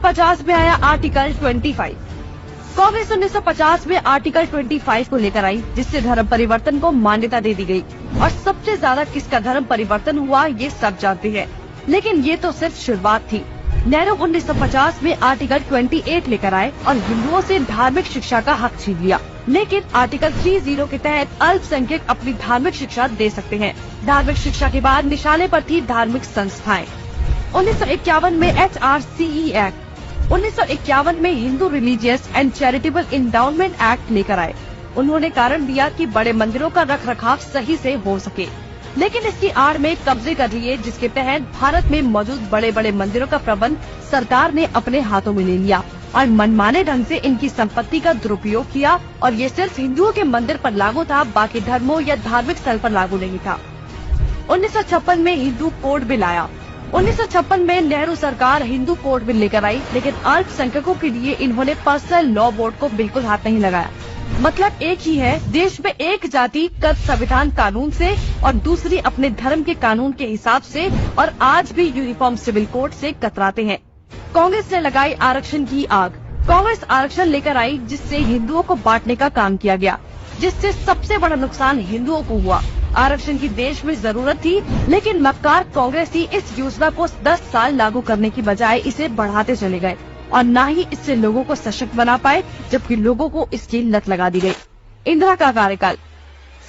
1950 में आया आर्टिकल 25। कांग्रेस 1950 में आर्टिकल 25 को लेकर आई, जिससे धर्म परिवर्तन को मान्यता दे दी गई। और सबसे ज्यादा किसका धर्म परिवर्तन हुआ ये सब जानते हैं, लेकिन ये तो सिर्फ शुरुआत थी। नेहरू 1950 में आर्टिकल 28 लेकर आए और हिंदुओं से धार्मिक शिक्षा का हक छीन लिया। लेकिन आर्टिकल 30 के तहत अल्पसंख्यक अपनी धार्मिक शिक्षा दे सकते हैं। धार्मिक शिक्षा के बाद निशाने पर थी धार्मिक संस्थाएं। 1951 में HRCE एक्ट, 1951 में Hindu religious and charitable endowment act लेकर आए। उन्होंने कारण दिया कि बड़े मंदिरों का रखरखाव सही से हो सके, लेकिन इसकी आड़ में कब्जे कर लिए, जिसके तहत भारत में मौजूद बड़े बड़े मंदिरों का प्रबंध सरकार ने अपने हाथों में ले लिया और मनमाने ढंग से इनकी संपत्ति का दुरुपयोग किया। और ये सिर्फ हिंदुओं के मंदिर पर लागू था, बाकी धर्मों या धार्मिक स्थल पर लागू नहीं था। 1956 में हिंदू कोड बिल आया। 1956 में नेहरू सरकार हिंदू कोड बिल लेकर आई, लेकिन अल्पसंख्यकों के लिए इन्होंने पर्सनल लॉ बोर्ड को बिल्कुल हाथ नहीं लगाया। मतलब एक ही है, देश में एक जाति कद संविधान कानून से और दूसरी अपने धर्म के कानून के हिसाब से, और आज भी यूनिफॉर्म सिविल कोड से कतराते हैं। कांग्रेस ने लगाई आरक्षण की आग। कांग्रेस आरक्षण लेकर आई, जिससे हिंदुओं को बांटने का काम किया गया, जिससे सबसे बड़ा नुकसान हिंदुओं को हुआ। आरक्षण की देश में जरूरत थी, लेकिन मक्कार कांग्रेसी इस योजना को 10 साल लागू करने की बजाय इसे बढ़ाते चले गए और न ही इससे लोगों को सशक्त बना पाए, जबकि लोगों को इसकी लत लगा दी गई। इंदिरा का कार्यकाल।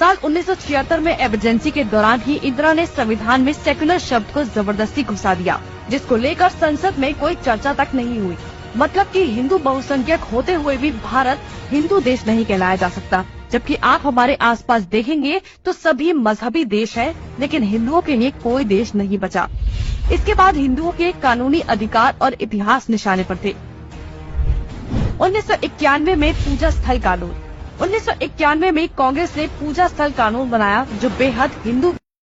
साल 1976 में इमरजेंसी के दौरान ही इंदिरा ने संविधान में सेक्युलर शब्द को जबरदस्ती घुसा दिया, जिसको लेकर संसद में कोई चर्चा तक नहीं हुई। मतलब कि हिंदू बहुसंख्यक होते हुए भी भारत हिंदू देश नहीं कहलाया जा सकता, जबकि आप हमारे आसपास देखेंगे तो सभी मजहबी देश हैं, लेकिन हिंदुओं के लिए कोई देश नहीं बचा। इसके बाद हिंदुओं के कानूनी अधिकार और इतिहास निशाने पर थे। 1991 में पूजा स्थल कानून। 1991 में कांग्रेस ने पूजा स्थल कानून बनाया, जो बेहद हिंदू